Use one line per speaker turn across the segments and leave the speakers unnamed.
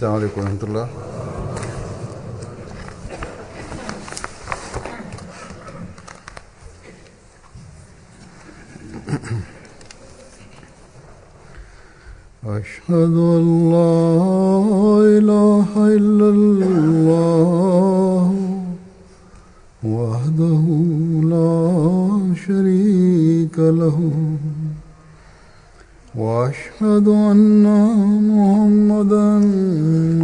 السلام عليكم ورحمة الله. أشهد أن لا إله إلا الله وحده لا شريك له وأشهد أن محمدا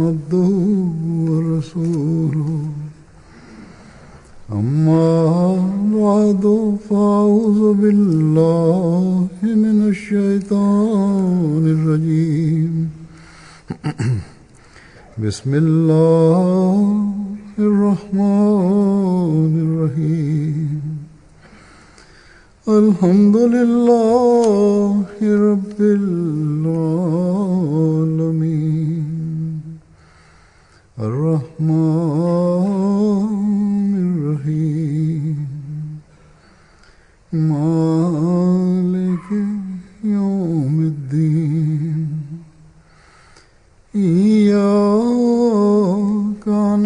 عبده ورسوله أما بعد فأعوذ بالله من الشيطان الرجيم بسم الله الرحمن الرحيم الحمد لله رب العالمين الرحمن الرحيم مالك يوم الدين إياك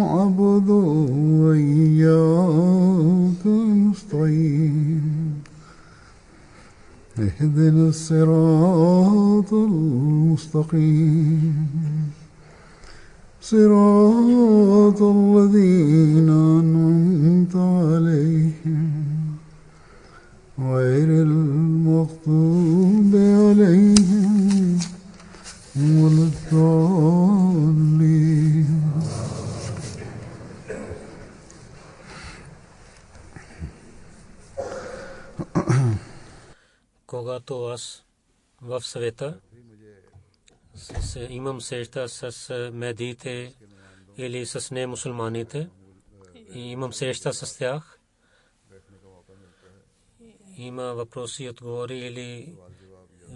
نعبد وإياك نستعين اهدنا الصراط المستقيم صراط الذين أنعمت عليهم غير المغضوب عليهم ولا الضالين.
Когато аз в съвета имам среща с медиите или с немусулманите и имам среща с тях, има въпроси и отговори или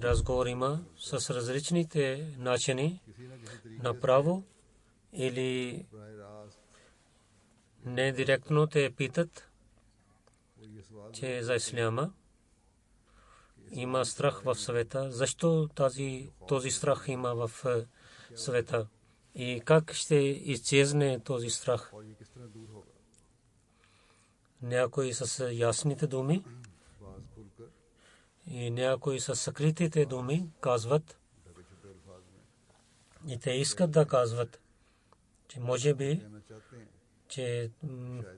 разговор има с различните начини направо или не директно те питат, че за исляма има страх в света. Защо този страх има в света? И как ще изчезне този страх? Някои с ясните думи и някои с съкритите думи казват, и те искат да казват, че може би, че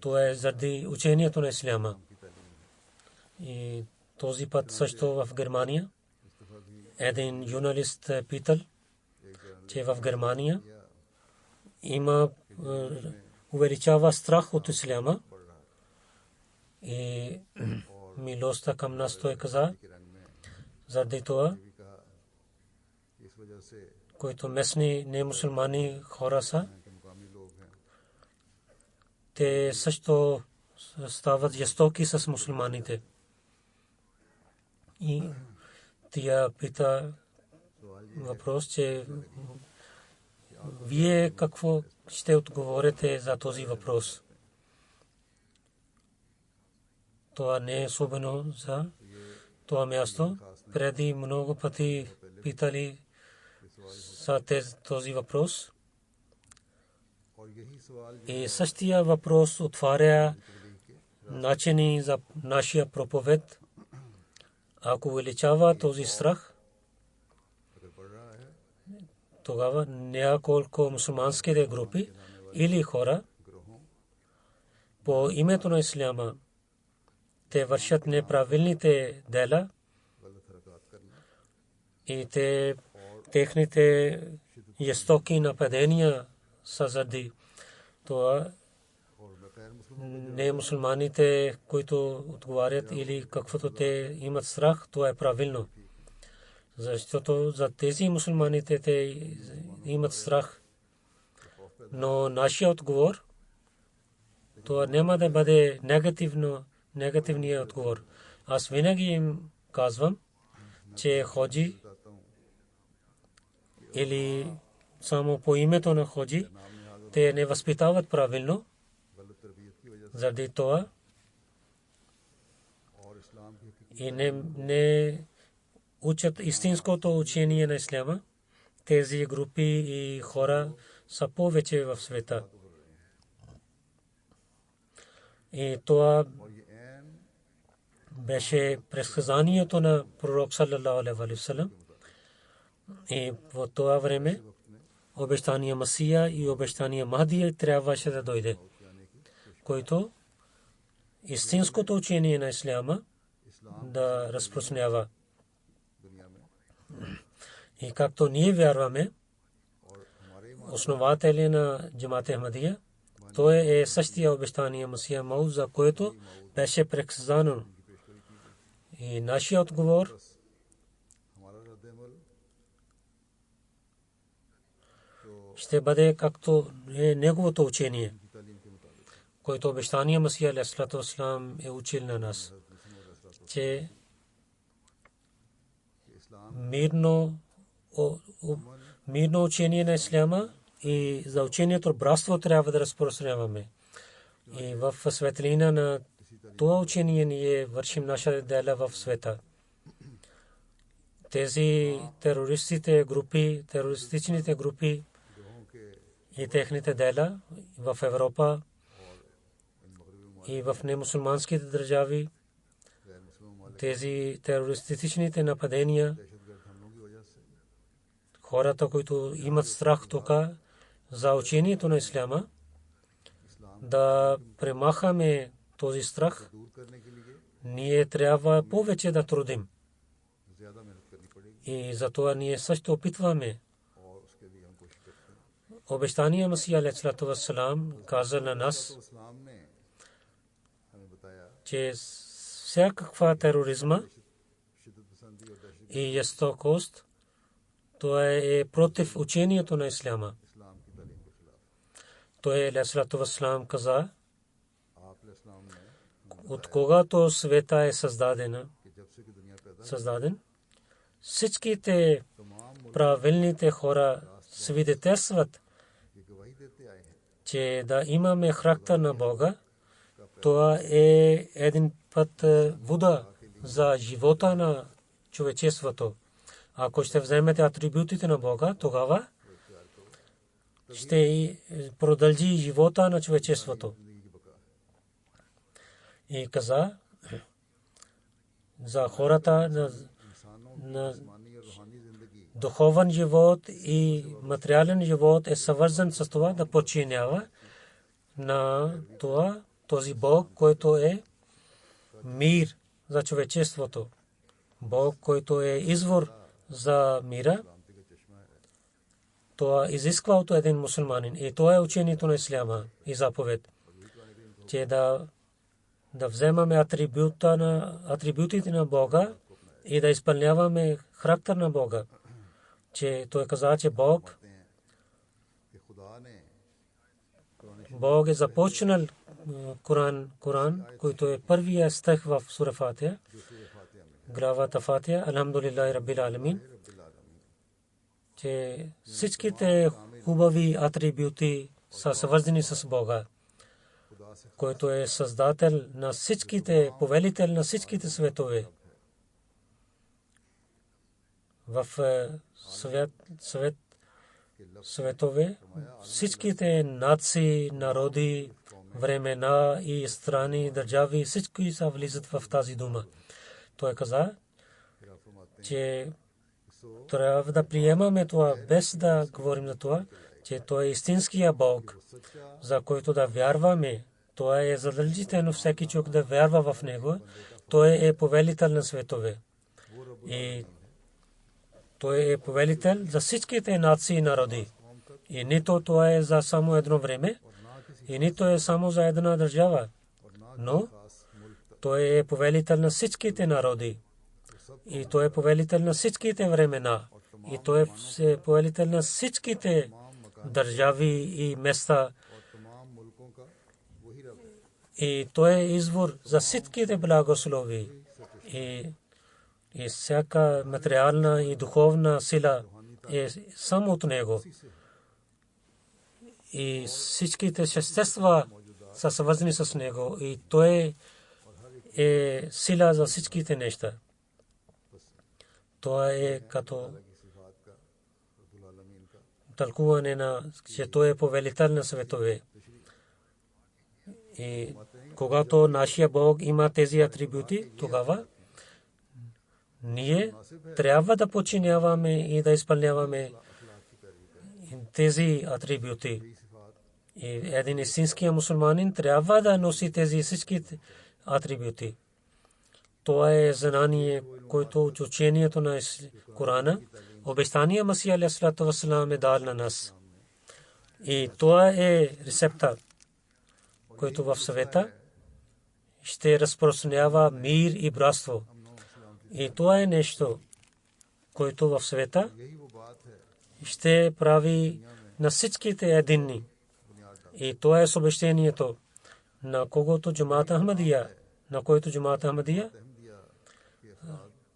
това е заради учението на исляма. И този път също в Германия един журналист питал, че в Германия има увеличава страх от исляма и милостта към нас той каза, заради това, които местни немусулмани хора са, те също стават жестоки с мусулманите. И тя пита въпрос, че вие какво ще отговорите за този въпрос? Това не е особено за това място. Преди много пъти питали за този въпрос. И същия въпрос отваря начини за нашия проповед. Ако увеличава този страх, тогава няколко мусулманските групи или хора по името на исляма те вършат неправилните дела и техните жестоки нападения са заради това. Не мусулманите, които отговарят или каквото те имат страх, това е правилно. Защото за тези мусулманите те имат страх. Но нашия отговор, това няма да бъде негативният отговор. Аз винаги им казвам, че ходжи или само по името на ходжи, те не възпитават правилно. Заради това и не учат истинското учение на исляма. Тези групи и хора са повече в света. И това беше предсказанието на пророк саллалаху алейхи ва саллям. И в това време обещания Масия и обещания Махди трябваше да дойде, който истинското учение на исляма да разпространява. И както ние вярваме, основатели на Джамаат Ахмадия, той е същия обещания Масия Мауд, за което беше предсказано. И нашия отговор ще бъде както е неговото учение, който обещание Масия алейхиссалату вассалам е учил на нас, че мирно учение на исляма и за учението братство трябва да разпространяваме. И в светлина на това учение ние вършим наша дела в света. Тези терористичните групи и техните дела в Европа и в немусулманските държави, тези терористичните нападения, хората, които имат страх тук за учението на исляма, да премахаме този страх, ние трябва повече да трудим. И затова ние също опитваме. Обещания Масия алейхиссалату вассалам каза на нас, че всякаква тероризма и жестокост, това е против учението на исляма. Той алейхиссалату вассалам каза, от когато света е създаден, всичките правилните хора свидетелстват, че да имаме характер на Бога, това е един път вода за живота на човечеството. Ако ще вземете атрибутите на Бога, тогава ще продължи живота на човечеството. И каза за хората на духовен живот и материален живот е свързан с това да подчинява на този Бог, който е мир за човечеството. Бог, който е извор за мира. Това изисква от един мусулманин. И това е учението на исляма и заповед, че да вземаме атрибутите на Бога и да изпълняваме характер на Бога. Че той каза, че Бог е започнал Коран, който е първия стих в сура Фатиха, главата Фатиха, Алхамдулиллахи раббил аламин, че всичките хубави атрибути са свързани с Бога, който е създател на всичките, повелител на всичките светове. В светове всичките нации, народи, времена и страни, държави, всички са влизат в тази дума. Той каза, че трябва да приемаме това, без да говорим за това, че той е истинския Бог, за който да вярваме. Това е задължително всеки човек да вярва в него. Той е повелител на светове. И той е повелител за всичките нации и народи. И нито това е за само едно време, и нито е само за една държава. Но той е повелител на всичките народи. И той е повелител на всичките времена. И той е повелител на всичките държави и места. И той е извор за всичките благослови. И всяка материална и духовна сила е само от него. И всичките същества са свързани с него. И той е сила за всичките неща. Това тълкуване на, че той е повелител на светове. И когато нашия Бог има тези атрибути, тогава ние трябва да подчиняваме и да изпълняваме тези атрибути. И един истински мусулманин трябва да носи тези всички атрибути. Това е знание, което учението на Корана, обещания Масия алейхиссалату вассалам е дал на нас. И това е рецепта, който в света ще разпространява мир и братство. И това е нещо, което в света ще прави на всичките единни. И това е съобщението, на когото Джамаат Ахмадия,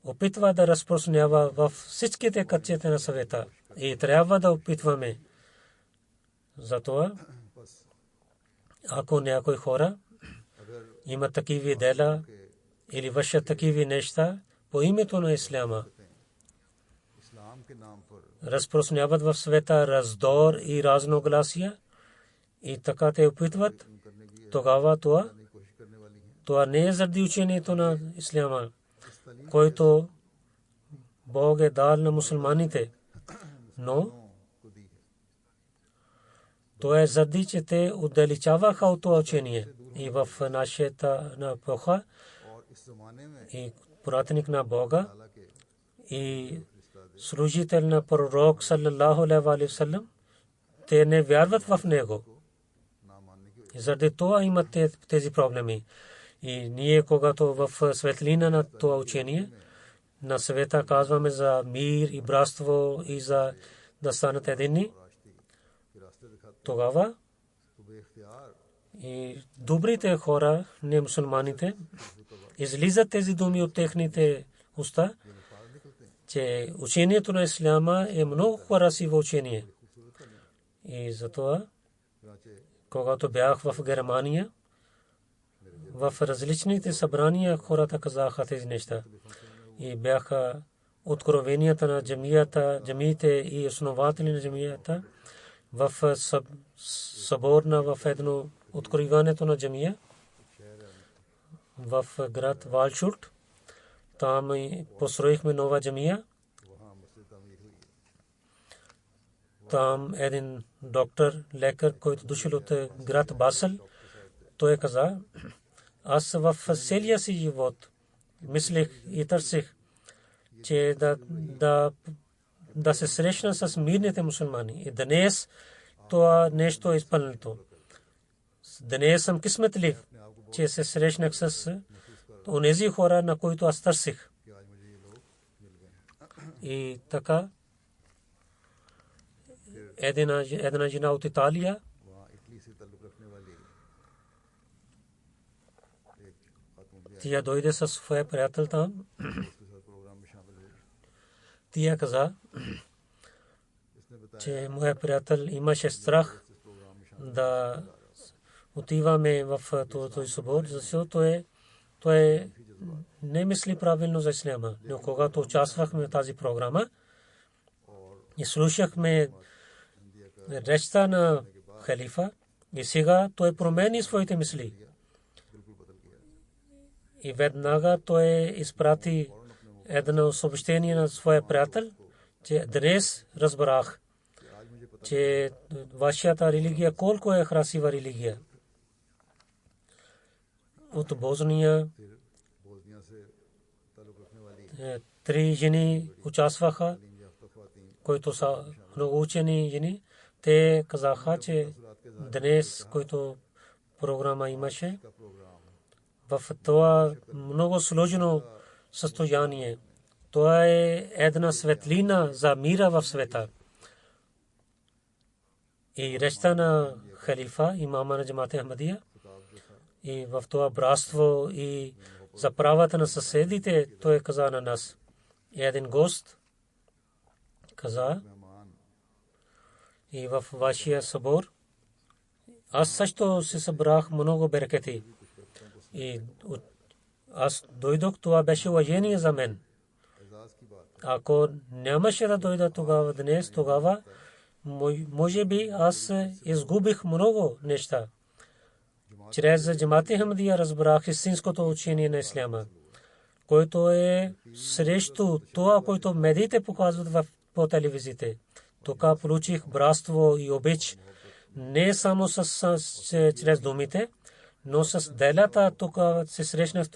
опитва да разпространява в всичките кътчета на света. И трябва да опитваме. Затова, ако някои хора имат такива дела или вършат такива неща по името на исляма, разпространяват в света раздор и разногласия и така те опитват, тогава това не е заради учението на исляма, който Бог е дал на мусулманите, но то е заради, че те отдалечаваха от това учение. И в нашата епоха и пратеник на Бога и служител на пророк саллаллаху алейхи ва саллям, те не вярват в него. Заради това имат тези проблеми. И ние, когато в светлина на това учение на света казваме за мир и братство и за да станат единни, тогава и добрите хора, не мусулманите, излизат тези думи от техните уста, че учението на исляма е много красиво учение. И затова, когато бях в Германия, в различните събрания хората казаха тези неща. И бяха откровенията на джамиите и основатели на джамията в съборна в едно откриването на джамия в град Валшурт. Там построихме нова джамия. Там един доктор, лекар, който дошъл от град Басел, той каза: аз в целия си живот мислех и търсех, че да се срещна с мирните мусулмани. И днес това нещо е изпълнено. Днес съм късметлив, че се срещнах с онези хора, на които аз търсех. И така, една жена от Италия, тя дойде със своя приятел там. Тя каза, че моя приятел имаше страх да отиваме в този събор, защото той не мисли правилно за исляма. Но когато участвахме в тази програма и слушахме речта на халифа, и сега той промени своите мисли. И веднага той изпрати едно съобщение на своя приятел, че днес разбрах, че вашата религия колко е красива религия. От Босния 3 жени участваха, които са много учени жени. Те казаха, че днес, който програма имаше, в това много сложно състояние. Това е една светлина за мира в света. И речта на халифа, имама на Джамаат Ахмадия, и в това братство и за правата на съседите, той каза на нас. И един гост каза, и в вашия събор аз също се събрах много берекети. И аз дойдох, това беше уважение за мен. Ако нямаше да дойда тогава днес, тогава може би аз изгубих много неща. Чрез Джамат-и Ахмадия разбрах истинското учение на исляма, който е срещу това, което медиите показват по телевизиите. Тук получих братство и обич не само чрез думите, но с делата. Тук се срещнах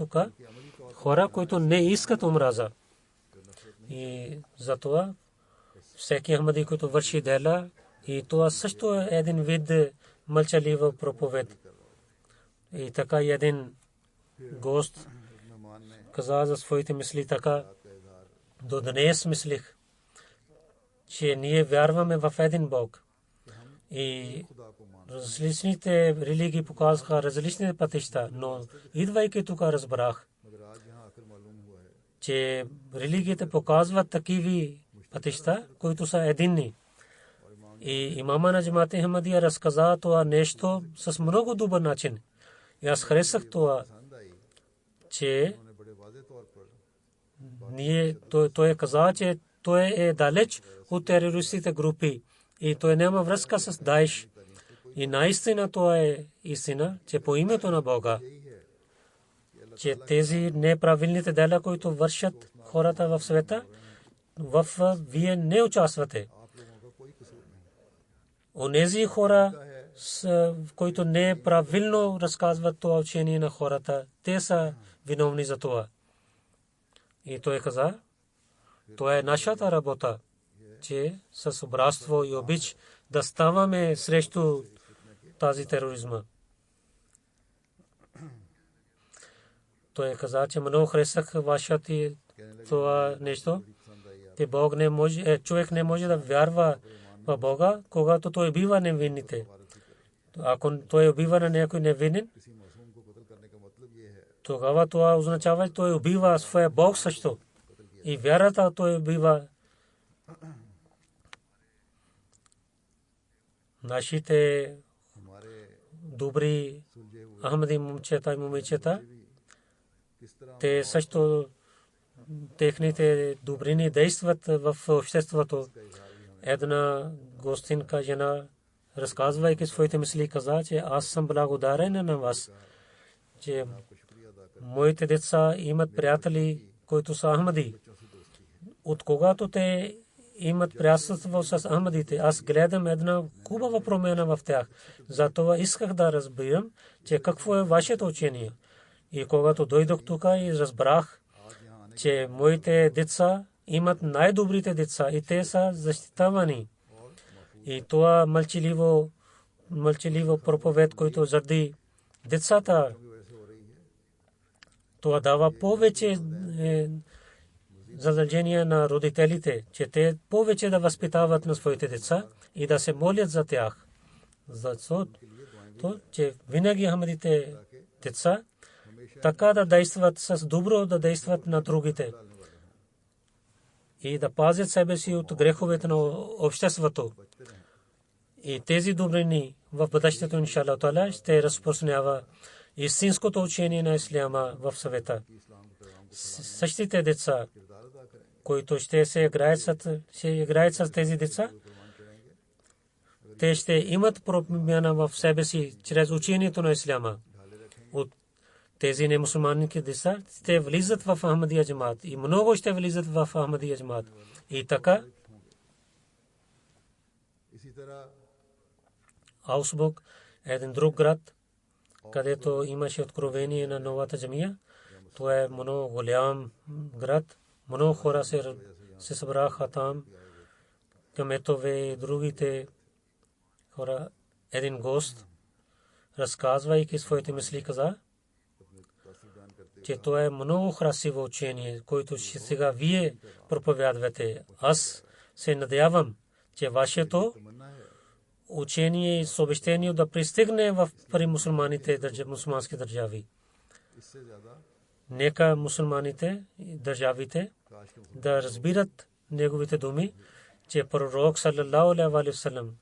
хора, които не искат омраза. И затова всеки Ахмади, който върши дела, и това също е един вид мълчалива проповед. И така един гост каза за своите мисли така: до днес мислих, че ние вярваме в един Бог. И различните религии показаха различни пътища, но идвайки тук разбрах, че религиите показват такива пътища, които са единни. И имама на Джамат-и Ахмадия разказа това нещо с много добър начин. И аз харесах това, че той каза, че той е далеч от терористите групи и той няма връзка с Даиш. И наистина това е истина, че по името на Бога, че тези неправилните дела, които вършат хората в света, вие не участвате. Онези хора, които неправилно разказват това учение на хората, те са виновни за това. И той каза, това е нашата работа, че с братство и обич да ставаме срещу тази тероризма. Той каза, че много харесах вашата това нещо, че Бог не може, човек не може да вярва в Бога, когато той убива невинните. Ако той убива на някой невинен, тогава това означава, че той убива своя Бог също. И вярата той убива. Нашите добри Ахмади момчета и момичета, те също техните добрини действат в обществото. Една гостинка жена, разказвайки своите мисли, каза, че аз съм благодарен на вас, че моите деца имат приятели, които са Ахмади. От когато те имат приятелство с Ахмадите, аз гледам една хубава промяна в тях. Затова исках да разбирам, че какво е вашето учение. И когато дойдох тук и разбрах, че моите деца имат най-добрите деца и те са защитавани. И това мълчаливо проповед, който заради децата, това дава повече задължения на родителите, че те повече да възпитават на своите деца и да се молят за тях. Защото, че винаги Ахмадите деца така да действат с добро, да действат на другите и да пазят себе си от греховете на обществото. И тези добрини в бъдещето, иншаллах таала, ще разпространява истинското учение на исляма в света. Същите деца, които ще играят с тези деца, те ще имат промяна в себе си чрез учението на исляма. От тези немусулмански деца ще влизат в Ахмадия джамат и много ще влизат в Ахмадия джамат. И така Аусбург, един друг град, където имаше откровение на новата джамия. Това е много голям град. Много хора се събраха там. Кметове и другите хора. Един гост, разказвайки своите мисли, каза, че това е много красиво учение, което сега вие проповядвате. Аз се надявам, че вашето учение и съобщение да пристигне при мусулмански държави. Нека мусулманите и държавите да разбират неговите думи, че пророк саллаллаху алейхи ва саллям,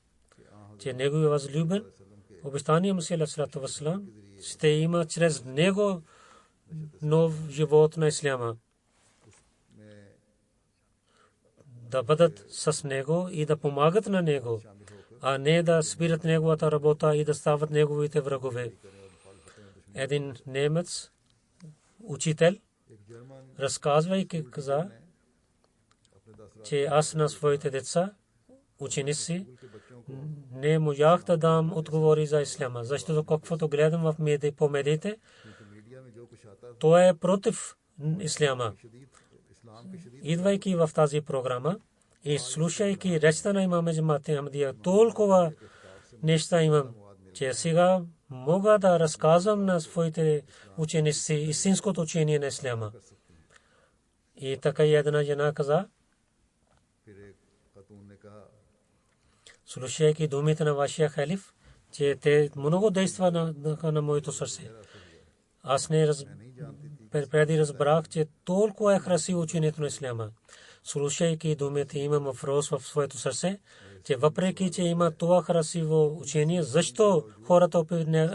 че неговият възлюбен, обещания Масих алейхи ва саллям, ще има чрез него нов живот на исляма. Да бъдат с него и да помагат на него а не да спират неговата работа и да стават неговите врагове. Един немец учител разказвайки каза, че аз на своите деца, ученици, не можах да дам отговори за исляма, защото каквото гледам в по медиите, то е против исляма. Идвайки в тази програма и слушайки речта на имам Джамат Ахмадия, толкова неща имам, че сега мога да разказвам на своите ученици истинското учение на исляма. И така една жена каза, слушайки думите на вашия халиф, че те много действа на моето сърце. Аз не преди разбрах, че толкова е красиво учението на исляма. Слушайки думите, имам въпрос в своето сърце, че въпреки, че има това красиво учение, защо хората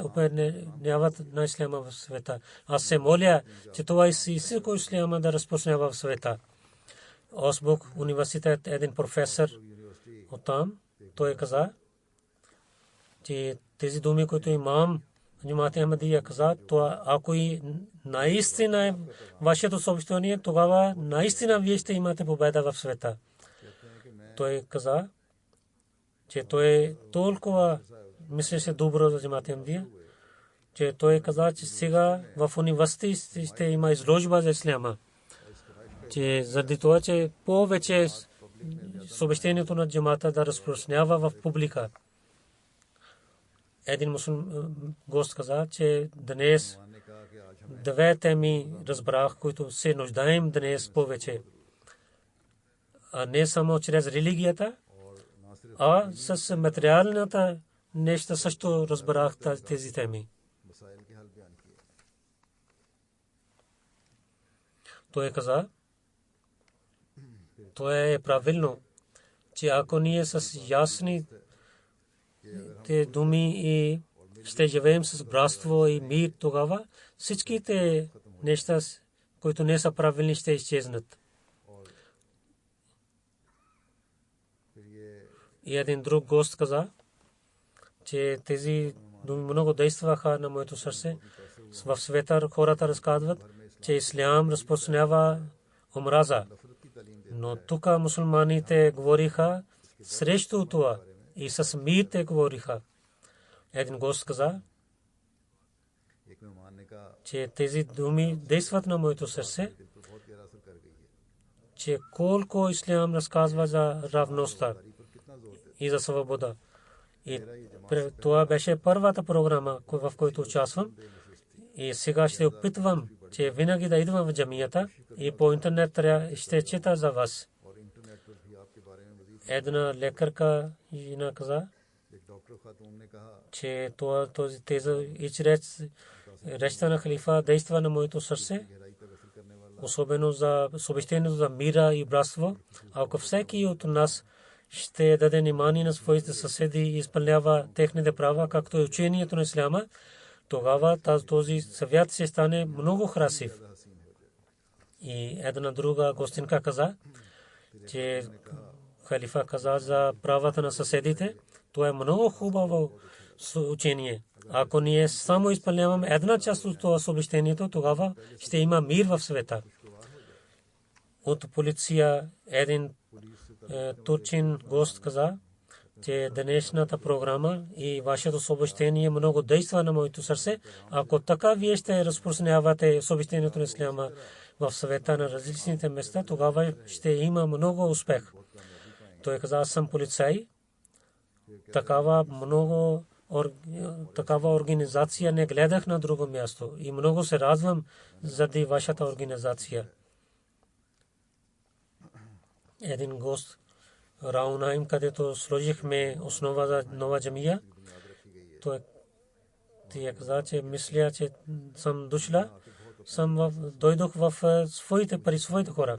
упражняват на исляма в света? Аз се моля, че това истинско исляма да разпространява в света. Осбук университет, един професор оттам, той каза, че тези думи, които имам Джамат Ахмадия каза, това ако и наистина е вашето съобщение, тогава наистина вие ще имате победа в света. Той каза, че той толкова мислеше добро за Джамат Ахмадия, че той каза, че сега в университет ще има изложба за исляма. Че заради това, че повече съобщението на джамата да разпространява в публика. Един мусулман гост каза, че днес две теми разбрах, които се нуждаем днес повече. А не само чрез религията, а с материалната нещо също разбрах тези теми. Той каза, то е правилно, че ако ние с ясни те думи и ще живеем с братство и мир, тогава всичките неща, които не са правилни, ще изчезнат. И един друг гост каза, че тези думи много действаха на моето сърце. В света хората разказват, че ислям разпространява омраза. Но тук мусулманите говориха срещу това и с мир те говориха. Един гост каза, че тези думи действат на моето сърце, че колко ислям разказва за равността и за свобода. И това беше първата програма, в която участвам. И сега ще опитвам, че винаги да идвам в джамията и по интернет ще чета за вас. Една лекарка жена каза, че тези речта на халифа действа на моето сърце, особено за съобщението за мира и братство. Ако всеки от нас ще даде внимание на своите съседи и изпълнява техните права, както е учението на исляма, тогава този свят ще стане много красив. И една друга гостинка каза, че халифа каза за правата на съседите. Това е много хубаво учение. Ако ние само изпълняваме една част от това съобщението, тогава ще има мир в света. От полиция един турчин гост каза, че днешната програма и вашето съобщение много действа на моето сърце. Ако така вие ще разпространявате съобщението на исляма в света на различните места, тогава ще има много успех. Той каза, аз съм полицай. Такава организация не гледах на друго място и много се радвам заради вашата организация. Един гост Раунайм, където сложихме основа за нова джамия, той каза, че мисля, че съм дошла, дойдох в своите хора.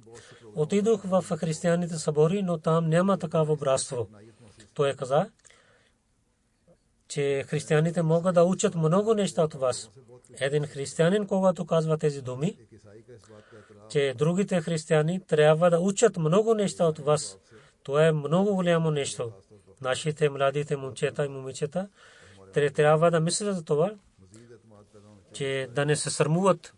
Отидох в християните събори, но там няма такава братство. Той каза, че християните могат да учат много неща от вас. Един християнин, когато казва тези думи, че другите християни трябва да учат много неща от вас, това е много голямо нещо. нашите младите момчета и момичета трябва да мислят за това, че да не се срамуват,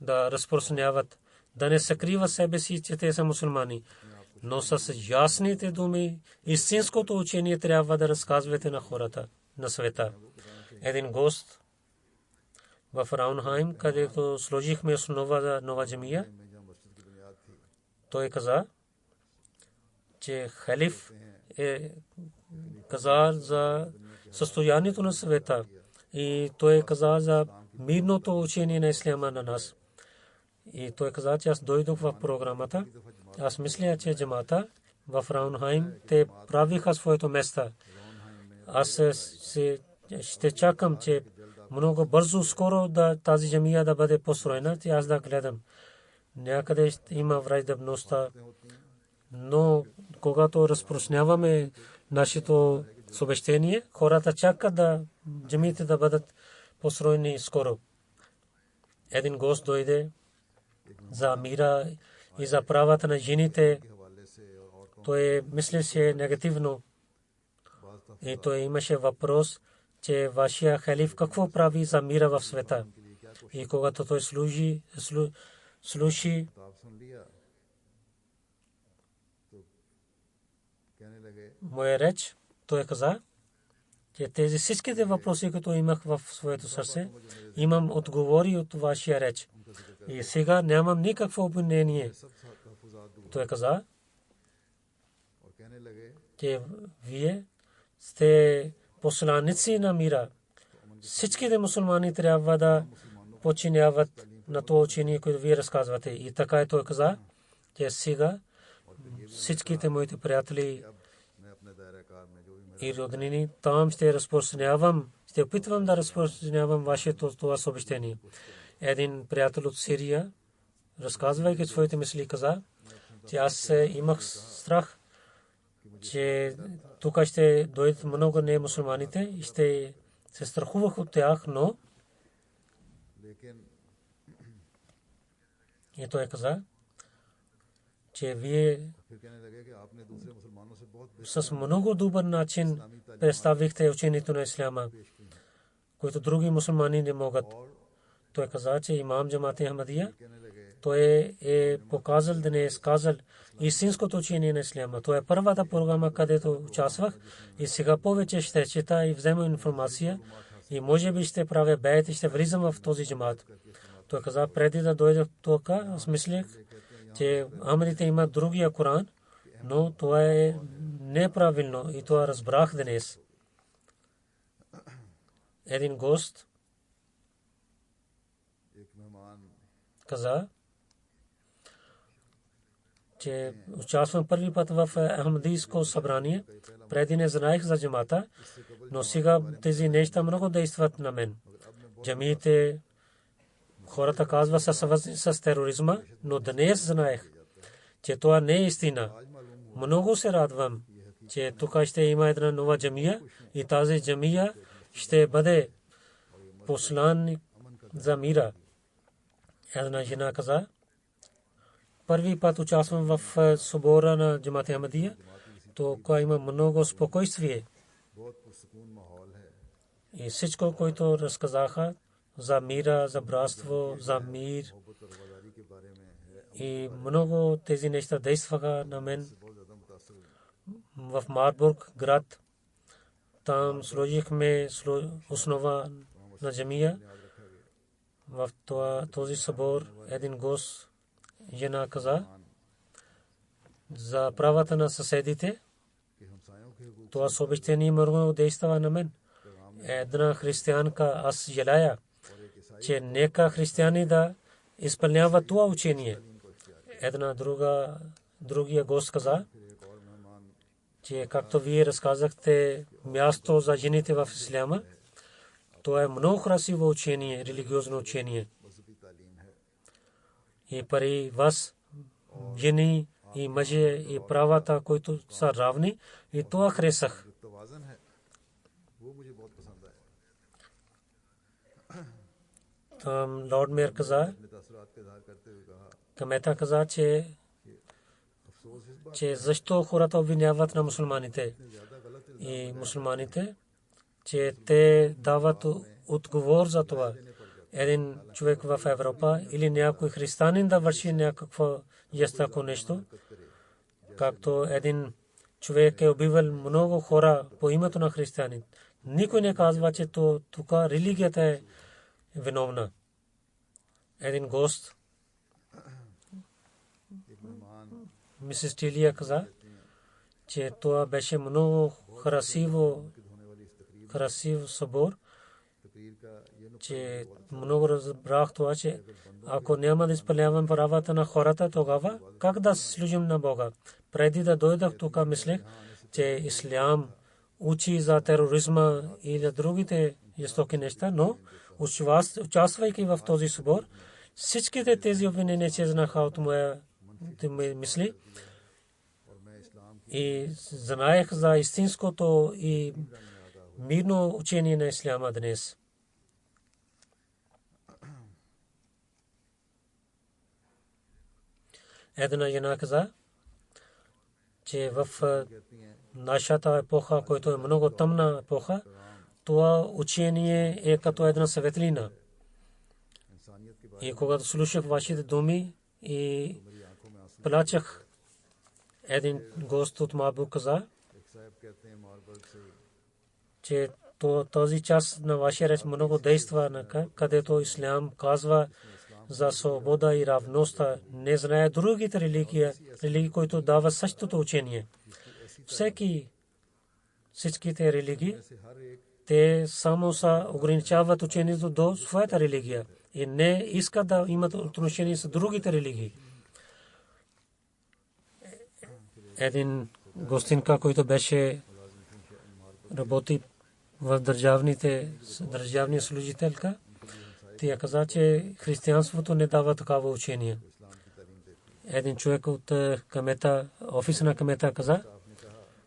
да разпространяват, да не съкриват себе си, че те са мусулмани, но с ясните думи, истинското учение трябва да разказвате на хората на света. Един гост в Раунхайм, където сложихме основа за нова джамия, той каза, че халиф е каза за състоянието на света и той каза за мирното учение на исляма на нас. И той каза, че аз дойдох в програмата. Аз мисля, че джамата в Раунхайм те правиха своето место. Аз ще чакам, че много бързо, скоро да тази джамия да бъде построена, и аз да гледам. Някъде има враждебността, но когато разпространяваме нашето съобщение, хората чакат да джамиите да бъдат построени скоро. Един гост дойде за мира и за правата на жените. Той мислеше негативно и той имаше въпрос, че вашия халиф какво прави за мира в света. И когато той слуши моя реч, той каза, че тези всичките въпроси, които имах в своето сърце, имам отговори от вашия реч. И сега нямам никакво обвинение. Той каза, че вие сте посланици на мира. Всичките мусулмани трябва да подчиняват на това учение, което вие разказвате. И така и той каза, че сега всичките моите приятели и роднини там ще разпространявам, ще опитвам да разпространявам вашето това съобщение. Един приятел от Сирия, разказвайки своите мисли, каза, че аз имах страх, че тук ще дойдат много не мусулманите и ще се страхувах от тях, но и той каза, че вие с много добър начин представихте учението на исляма, което други мусулмани не могат. Той каза, че имам Джамат Ахмадия, той е показал днес, казал истинското учение на исляма. Това е първата програма, където участвах и сега повече ще чета и взема информация и може би ще правя бейт и ще влизам в този джамат. Той каза, преди да дойда тук, аз мислех, че Ахмадите имат другия Коран, но това е неправилно и това разбрах днес. Един гост каза, че участвам първи път в Ахмадийско събрание. Преди не знаех за джамата, но сега тези неща много действат на мен. Джамиите, хората казват с тероризма, но днес знаех, че това не е истина. Много се радвам, че тук ще има една нова джамия и тази джамия ще бъде посланник за мира. Една жена каза, първи път участвам в събора на Джамат Ахмадия, тук има много спокойствие. И всичко, което разказаха за мира, за братство, за мир, и много тези неща действаха на мен. В Марбург град, там сложихме основа на джамия. В този събор един гост жена каза за правата на съседите. Това съобщение много действа на мен. Една християнка, аз желая, че нека християни да изпълняват това учение. Една другия гост каза, че както вие разказахте място за жените в исляма, това е много красиво учение, религиозно учение. И пари вас, жени и мъже и правата, които са равни, и това харесах. Лорд Мейер каза, Камета каза, че че защо хората обвиняват на мусулманите и мусулманите, че те дават отговор за това. Един човек в Европа или някой християнин да върши някакво жестоко нещо, както един човек е убивал много хора по името на християнин. Никой не казва, че тук религията е виновна. Един гост, мисис Тилия каза, че това беше много красив събор, че много разбрах това, че ако няма да изпълнявам правата на хората, тогава как да служим на Бога? Преди да дойдах тук, мислех, че ислям учи за тероризма и за другите жестоки неща, но участвайки в този събор, всичките тези обвинения изчезнаха от моя мисли и знаех за истинското и мирно учение на исляма днес. Една жена каза, че в нашата епоха, която е много тъмна епоха, това учение е като една светлина. И когато слушах вашите думи и плачах, един гост от Марбург каза, че този час на вашия реч много действа, където ислям казва за свобода и равността. Не знае другите религии, които дават същото учение. Всичките религии, те само са ограничават учението до своята религия и не искат да имат отношение с другите религии. Един гостинка, който беше работи в държавния служителка, тя каза, че християнството не дава такава учение. Един човек от офиса на кмета каза,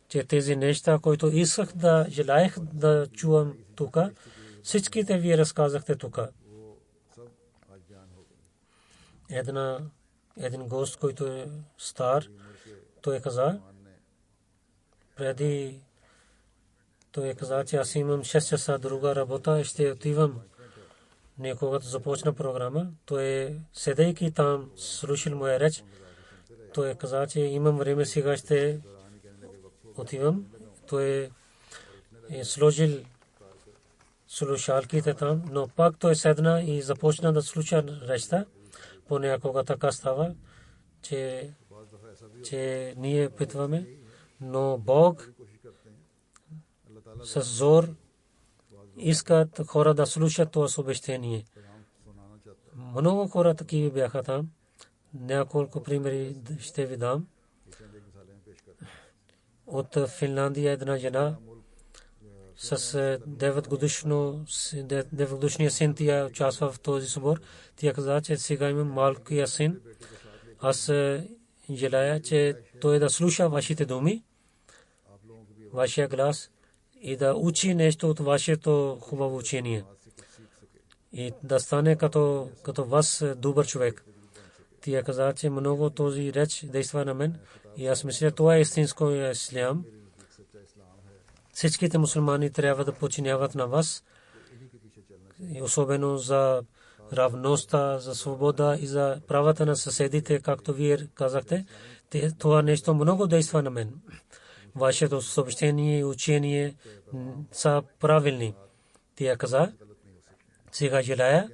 че тези неща, които исках да желаех да чувам тук, всичките вие разказахте тук. Един гост, който е стар, той каза, преди той каза, че аз имам 6 часа друга работа, ще отивам. Когато започна програма, той седейки там, слушал моя реч, той каза, че имам време, сега ще отивам. Той е сложил слушалките там, но пак той седна и започна да слуша речта. Понякога така става, че ние питваме, но Бог с зор искат хора да слушат това съобщение. Много хора такива бяха там. Няколко примери ще ви дам. От Финландия една жена с 9-годишния син, тя участва в този събор. Тя каза, че сега имам малкия син. Аз желая, че той да слуша вашите думи, вашия глас и да учи нещо от вашето хубаво учение. И да стане като вас добър човек. Тя каза, че много този реч действа на мен. И аз мисля, това е истинско ислям. Всичките мусулмани трябва да подчиняват на вас. И особено за равността, за свобода и за правата на съседите, както вие казахте. Това нещо много действа на мен. Вашето съобщение и учение са правилни. Тя каза, сега желая,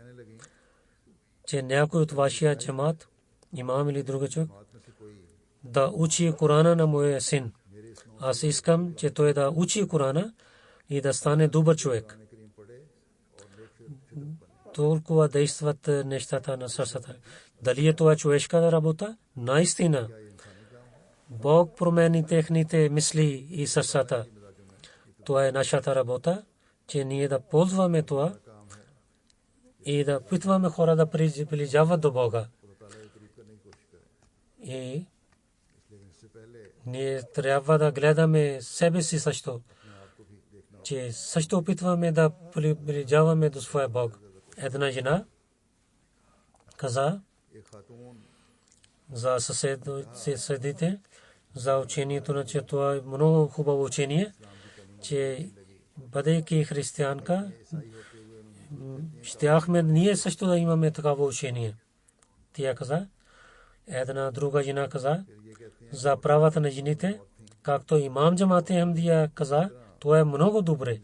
че някой от вашия джамат, имам или друг човек, да учи Корана на моя син. Аз искам, че той да учи Корана и да стане добър човек. Толкова действат нещата на сърцата. Дали е това човешка работа? Наистина. Бог промени техните мисли и сърцата. Това е нашата работа, че ние да ползваме това и да питваме хора да приближават до Бога. И ние трябва да гледаме себе си също, че също опитваме да приближаваме до своя Бог. Една жена каза за съседите, за учението на че това е много хубаво учение, че бъдейки християнка, щяхме ние също да имаме такава учение. Тя каза, една друга жена каза, за правата на жените, както имам Джамат Ахмадия каза, това е много добре.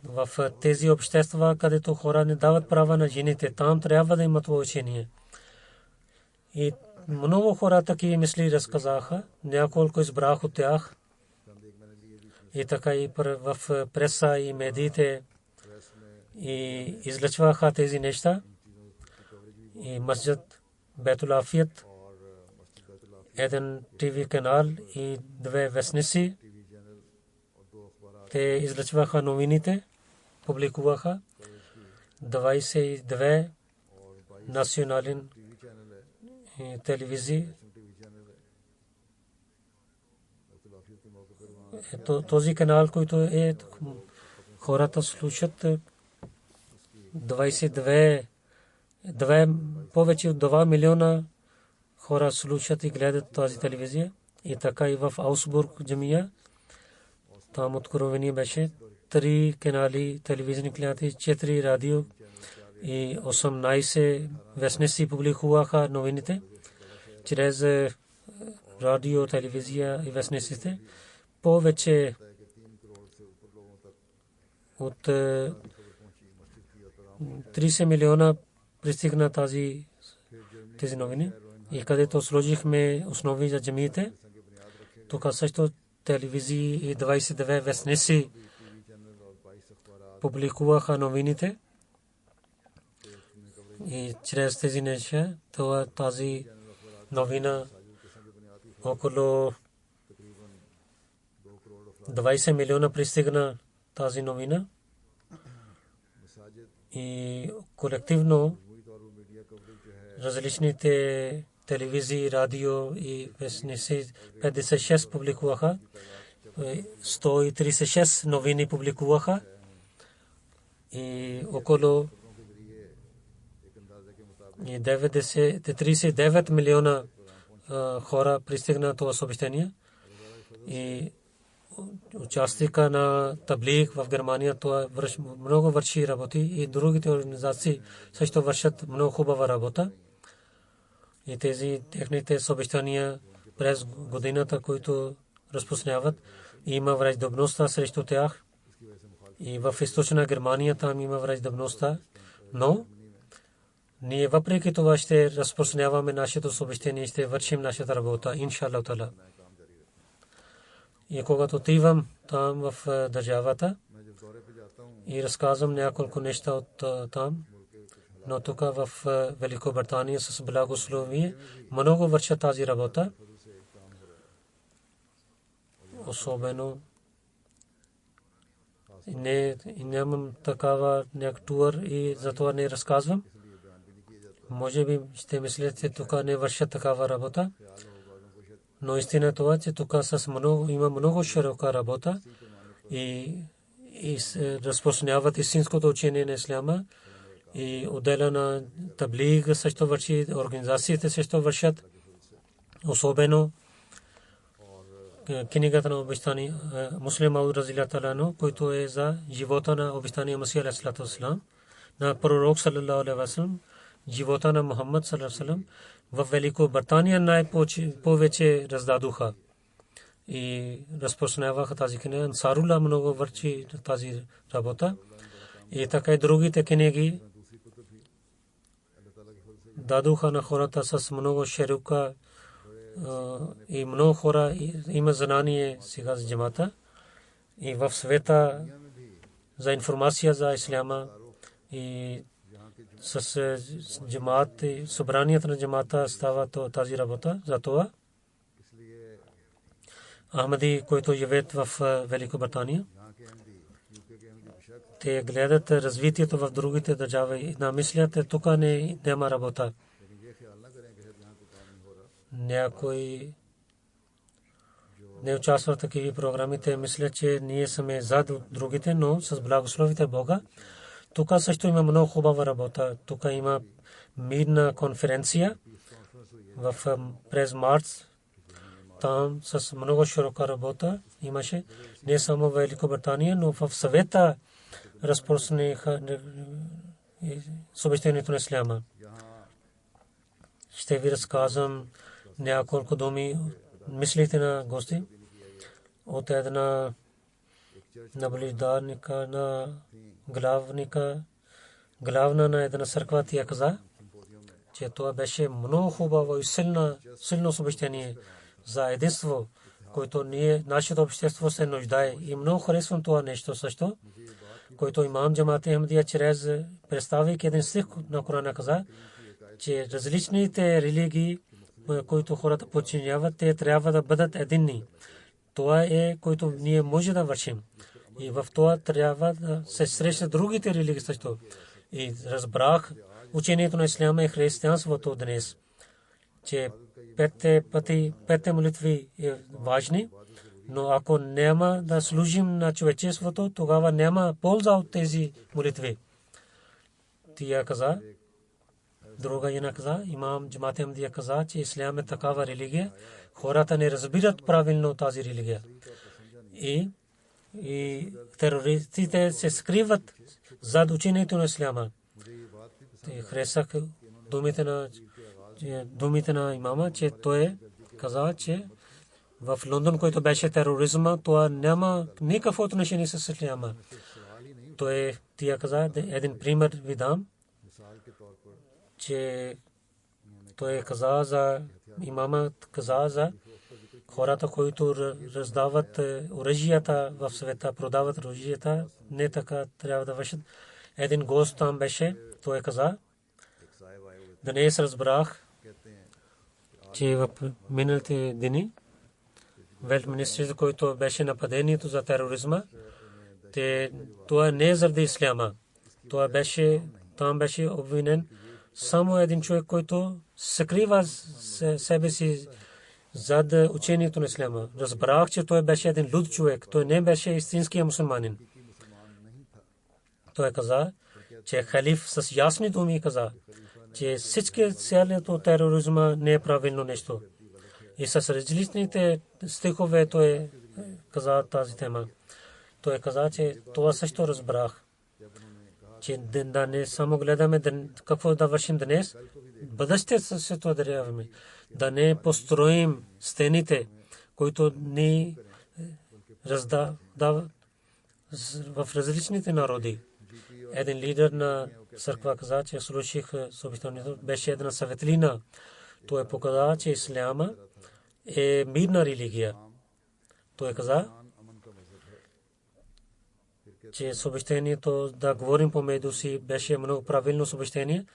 В тези общества, където хора не дават права на жените, там трябва да имат това учение. И много хора такива мисли разказаха, няколко избрах от тях. И така и в преса и медиите и излъчваха тези неща. И масджид Бейтул Афият, един ТВ канал и две вестници, те излъчваха новините, публикуваха 22 национален телевизии. Този канал, който е хората слушат 22 повече от 2 милиона хора слушат и гледат тази телевизия. И така и в Аусбург джамия, там откровение беше 3 канали, телевизионни канали, 4 радио и 18 вестници публикуваха новините. Чрез радио, телевизия и вестниците повече от 30 милиона пристигна тези новини. И където сложихме основи за джамиите, тук също телевизии и 22 вестници публикуваха новините. И чрез тези неща, тази новина около 20 милиона пристигна тази новина. И колективно различните телевизии, радио и вестници 56 публикуваха, 136 новини публикуваха и около 39 милиона хора пристигна това съобщение. И участника на таблиг в Германия, това много върши работи и другите организации също вършат много хубава работа. И тези техните съобщения през годината, които разпространяват, има враждебността срещу тях. И в източна Германия там има враждебността. Но ние въпреки това ще разпространяваме нашето съобщение и ще вършим нашата работа, иншаллах таала. И когато отивам там в държавата и разказвам няколко неща от там, но тук в Великобритания с благословие много вършат тази работа. Особено нямам такава някакъв тур и затова не разказвам. Може би ще мислите, тук не вършат такава работа. Но истина това, че тук има много широка работа и разпространяват истинското учение на исляма. И отдела на таблиг също върши, организациите също вършат. Особено книгата на обещание Муслим Ауд разилlahu таала, който е за живота на обещание Масих алейхи салам, на пророк саллаллаху алейхи васалам, живота на Мухаммад саллаллаху алейхи васалам. В Великобритания най-повече раздадоха и разпространяваха тази книга. Ансарула много върши тази работа. И така и другите книги дадоха на хората с много широка и много хора има знание сега за джамата и в света за информация за исляма и с джамат и събранията на джамата става тази работа. Затова Ахмади, които живеят в Великобритания, те гледат развитието в другите държави и намислят, тук няма работа. Някой не участва в такива програми, те мислят, че ние сме зад другите, но с благословите Бога. Тук също има много хубава работа. Тук има мирна конференция през март там с много широка работа имаше не само в Великобритания, но в Съвета разпространиха съобщението на исляма. Ще ви разказвам няколко думи мислите на гости от една наблюдателника на главна на една църква. Тя каза, че това беше много хубаво и силно съобщение за единство, което нашето общество се нуждае. И много харесвам това нещо също, който имам Джамат Ахмадия чрез представяйки един стих на Корана каза, че различните религии, които хората подчиняват, те трябва да бъдат единни. Това е, което ние може да вършим. И в това трябва да се срещат другите религии също. И разбрах учението на исляма и християнството днес, че петте молитви е важни, но ако няма да служим на човечеството, тогава няма полза от тези молитви. Тя каза, друга една каза, имам Джамат Ахмадия каза, че ислям е такава религия, хората не разбират правилно тази религия. И терористите се скриват зад учението на исляма. Харесах думите на имама, че той каза, че в Лондон, който беше тероризма, това няма никакво отношение с исляма. Тя каза, един пример ви дам, че той каза за имамът каза за хората, които раздават оръжията в света, продават оръжията, не така трябва да вършат. Един гост там беше, той каза, днес разбрах, че в миналите дни Велт министрите, който беше нападението за тероризма, това не е заради исляма. Там беше обвинен само един човек, който скрива себе си зад учението на исляма. Разбрах, че той беше един луд човек. Той не беше истинския мусулманин. Той каза, че халиф с ясни думи каза, че всички цялото тероризма не е правилно нещо. И с различните стихове той каза тази тема. Той каза, че това също разбрах, че да не само гледаме какво да вършим днес, бъдещето се това даряваме. Да не построим стените, които ни раздават в различните народи. Един лидер на църква каза, че слушах съобщението, беше една светлина. Той показа, че исляма е мирна религия. Той каза, че съобщението да говорим помежду си беше много правилно съобщение.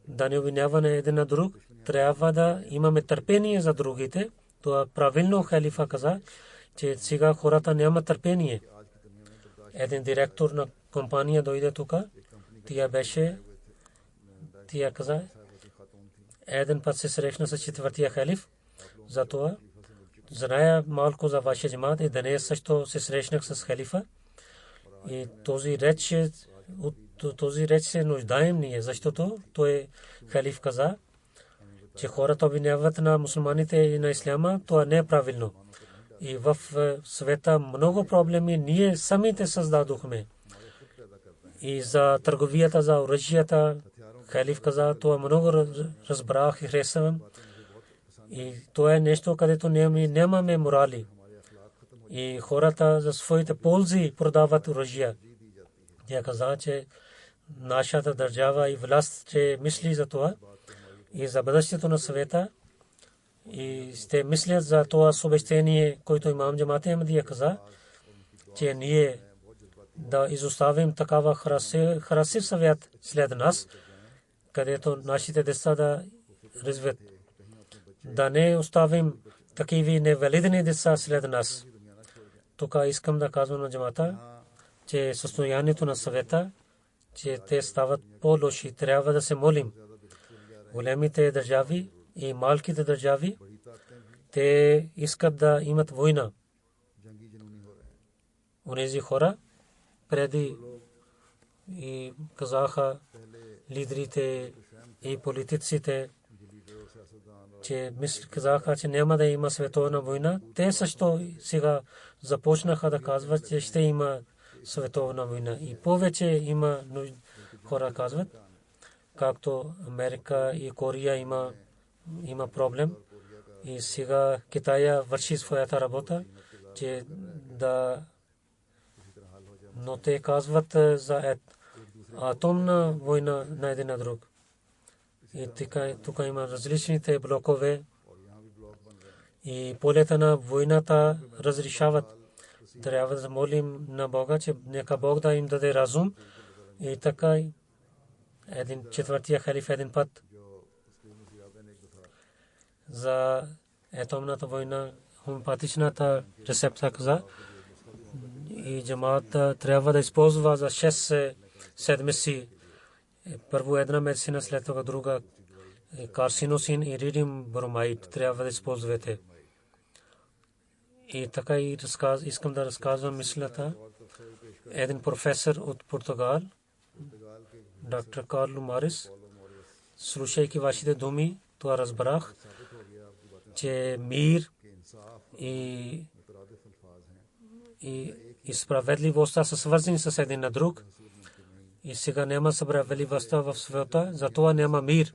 Да не обвиняваме един на друг, трябва да имаме търпение за другите. Това правилно халифа каза, че сега хората нямат търпение. Един директор на компания дойде тук. Тя каза, един път се срещна с четвъртия халиф. Затова зная малко за вашия джамат и днес също се срещнах с халифа. И този реч се нуждаем ние, защото той халиф каза, че хората обвиняват на мусулманите и на исляма, това не е правилно. И в света много проблеми ние самите създадохме. И за търговията, за оръжията, халиф каза, това много разбрах и харесвам. И това е нещо, където нямаме морали. И хората за своите ползи продават оръжия. Тя каза, че нашата държава и власт ще мисли за това и за бъдещето на света. И ще мислят за това съобщение, което имам Джамат Ахмадия каза, че ние да изоставим такава красив съвет след нас, където нашите деца да развиват. Да не оставим такива невалидни деца след нас. Тук искам да казвам на джамата, че състоянието на съвета, че те стават по-лоши. Трябва да се молим. Големите държави и малките държави, те искат да имат война. Онези хора преди и казаха лидерите и политиците, че казаха, че няма да има световна война. Те също сега започнаха да казват, че ще има световна война. И повече има хора казват, както Америка и Корея има проблем. И сега Китая върши своята работа, че да, но те казват за атомна война на един на друг. И тук има различните блокове и полета на войната разрешават. Трябва да молим на Бога, че нека Бог да им даде разум. И така един четвъртия халиф един път за атомната война, хомеопатичната рецепта каза, и джамаата трябва да използва за 6 седмици. Първо една медицина, след това друга, карсиносин и ридиум бромайд трябва да използвате. И така и искам да разказвам мислята. Един професор от Португал, доктор Карло Марис, слушайки вашите думи, това разбрах, че мир и справедливостта са свързани с един на друг. И сега няма справедливостта в света, затова няма мир.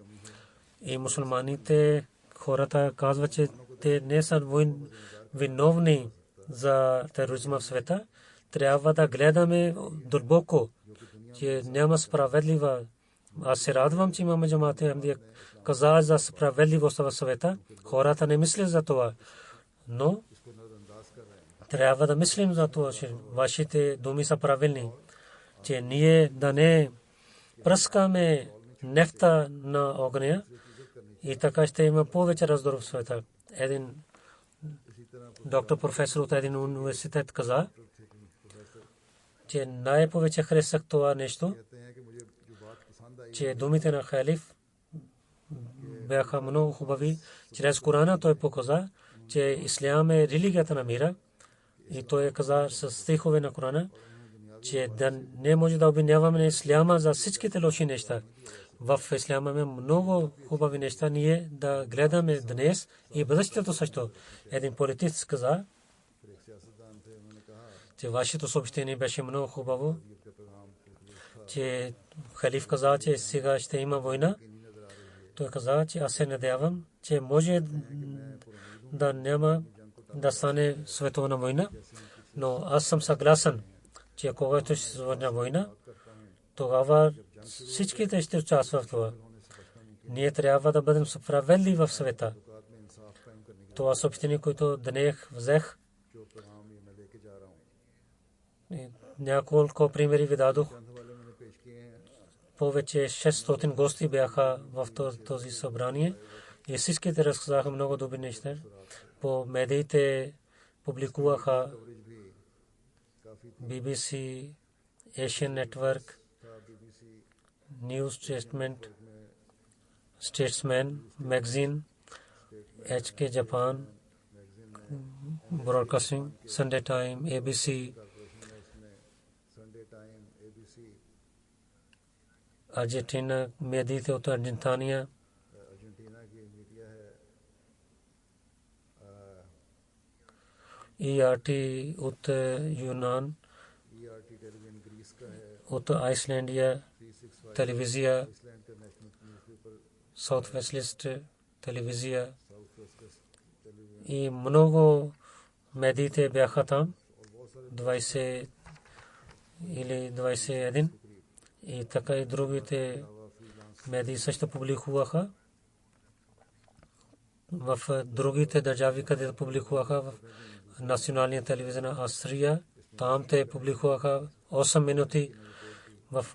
И мусулманите, хората казват, че те не са виновни за тероризма в света. Трябва да гледаме дълбоко, че няма справедлива. Аз се радвам, че имаме джамаат Ахмадия каза за справедливостта в света. Хората не мислят за това. Но трябва да мислим за това, че вашите думи са правилни. Че ние да не пръскаме нефта на огня и така ще има повече раздор в света. Един доктор професор от един университет каза, че най-повече харесах това нещо, че думите на халиф бяха много хубави. Чрез Корана той показа, че ислям е религията на мира. И той каза с стихове на Корана, че не може да обвиняваме исляма за всичките лоши неща. В исляма има много хубави неща. Ние да гледаме днес и бъдещето също. Един политик каза, че вашето съобщение беше много хубаво, че халиф каза, че сега ще има война. Той каза, че аз се надявам, че може да няма да стане световна война, но аз съм съгласен, че когато ще се върне война, тогава всичките ще участват в това. Ние трябва да бъдем справедливи в света. Това съобщение, което днес взех, няколко примери ви дадох. Повече 600 гости бяха в този събрание и всичките разказаха много добри неща. По медиите публикуваха BBC, Asian Network, News Statesman, Magazine, HK Japan, Broadcasting, Sunday Time, ABC, Argentina, медиите от Аржентина, ERT от Юнан, от Айсландия, телевизия, South West телевизия и много медиите бяха там, 20 или 21 и така и другите медии също публикуваха. В другите държави, където публикуваха в националния телевизия на Австрия, там те публикуваха 8 минути. В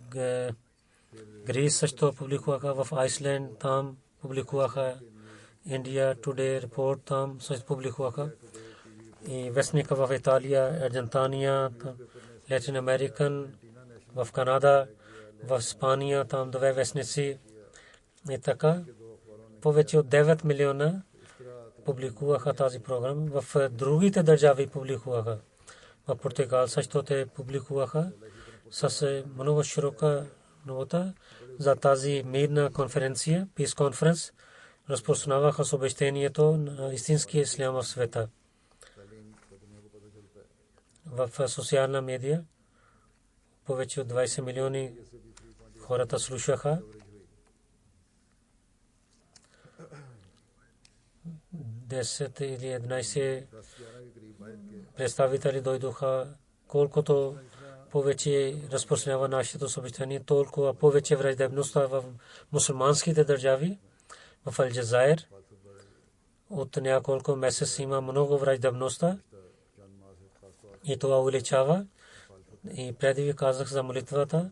Грис също публикуваха, в Айсланд там публикуваха, India Today Report там също публикуваха. И вестника в Италия, Аржентина, Латин Американ, в Канада, в Испания, там 2 вестници. И така, повече от 9 милиона публикуваха тази програма. В другите държави публикуваха. В Португал също те публикуваха с много широка нота за тази мирна конференция, Peace Conference. разпространяваха съобщението на истинския ислям в света. В социална медия повече от 20 милиони хората слушаха. 10 или 11 представители дойдоха. Колкото повече разпространява нашето съобщение, толкова повече враждебността в мусулманските държави. В Алджазайр от няколко месеца има много враждебността и това увеличава. И преди ви казах за молитвата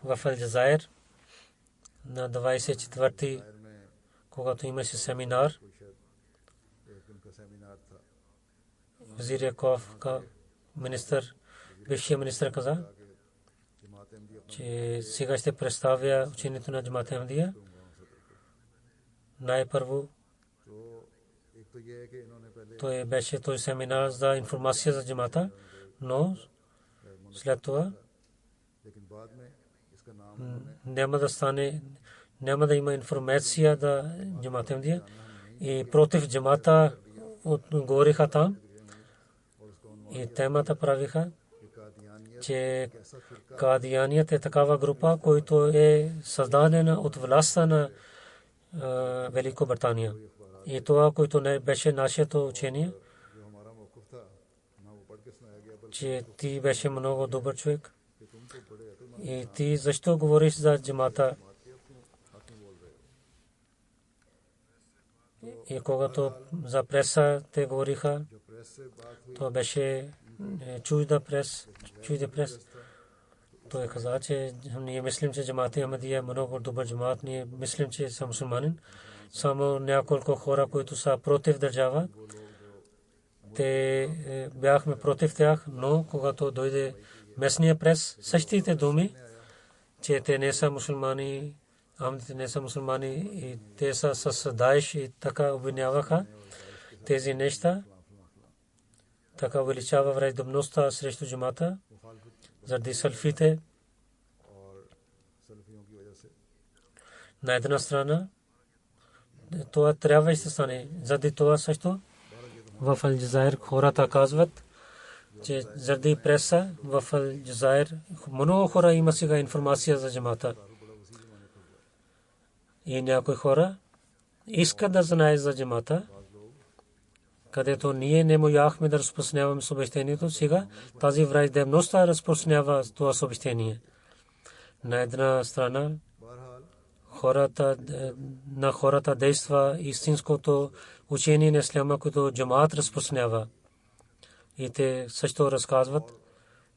в Алджазайр на 24-ти, когато имаше семинар, Вазир Яков, министър, бившия министър каза, че сега ще представя учението на Джамат Ахмадия. Най-първо той беше този семинар за информация за джамата, но след това няма да има информация за Джамат Ахмадия и против джамата говориха там и темата правиха, че Кадияният е такава група, която е създадена от властта на Великобритания. И това, което не беше нашето учение, че ти беше много добър човек. И ти защо говориш за джамата? И когато за преса те говориха, то беше чужда прес. Той каза, че ние мислим, че Джамат Ахмадия е много добър джамат. Ние мислим, че са мусулманин. Само няколко хора, които са против държава, те бяхме против тях, но когато дойде местния прес, същите думи, че те не са мусулмани, Ахмадите не са мусулмани и те са с Даеш и така обвиняваха тези неща. Така увеличава враждебността срещу джамата заради салфите. На една страна това трябва да стане. Заради това също в Алджазайр хората казват, че заради преса в Алджазайр много хора има сега информация за джамата. И някои хора искат да знаят за джамата, където ние не можахме да разпространяваме съобщението. Сега тази враждебността разпространява това съобщение. На една страна на хората действа истинското учение на исляма, което джамаат разпространява. И те също разказват,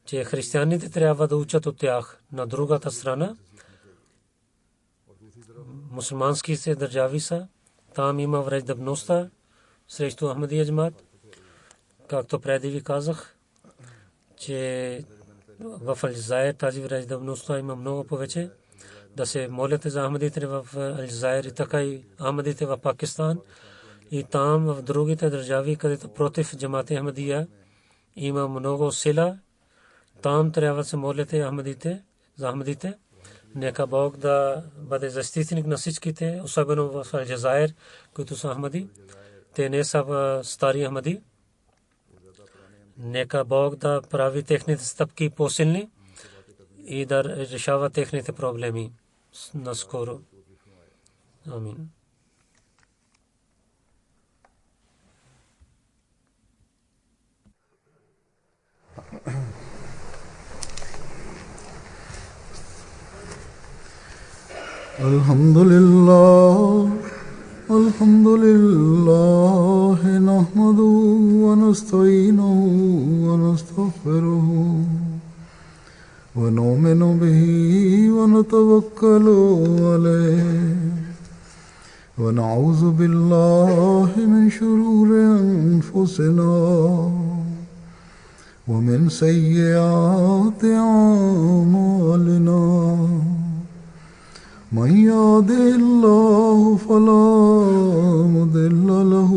че християните трябва да учат от тях. На другата страна мусулманските държави са, там има враждебността срещу Ахмадия джамаат. Както преди ви казах, че в Алджазайр тази враждебността има много повече. Да се молят за Ахмадите в Алджазайр и така и Ахмадите в Пакистан и там в другите държави, където против Джамат Ахмадия има много сила. Там трябва да се молят за Ахмадите. Нека Бог да бъде защитник на всичките, особено в Алджазайр, които са Ахмади. Те не са стари Ахмади. Нека Бог да прави техните стъпки по-силни и да решава техните проблеми наскоро. Амин.
Alhamdulillah nahmaduhu wa nasta'inuhu wa nastaghfiruhu wa nu'minu bihi wa natawakkalu alayhi wa na'udhu billahi min shururi anfusina wa min sayyiati a'malina. من يهده الله فلا مضل له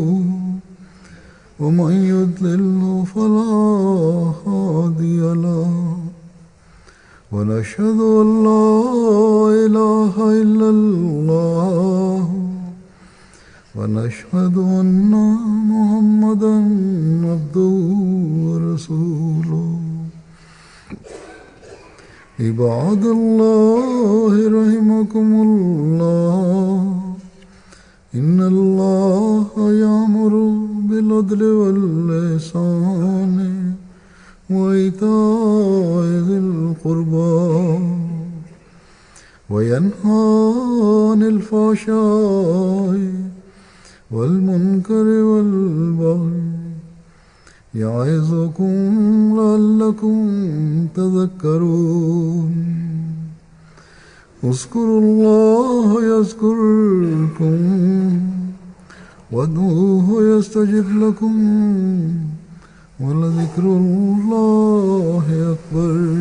ومن يضلل فلا هادي له ونشهد أن لا إله إلا الله ونشهد أن محمدا عبده ورسوله عباد الله رحمكم الله إن الله يأمر بالعدل والإحسان وإيتاء ذي القربى وينهى عن الفحشاء والمنكر والبغي يعظكم لعلكم تذكرون اذكروا الله يذكركم وادعوه يستجب لكم ولذكر الله أكبر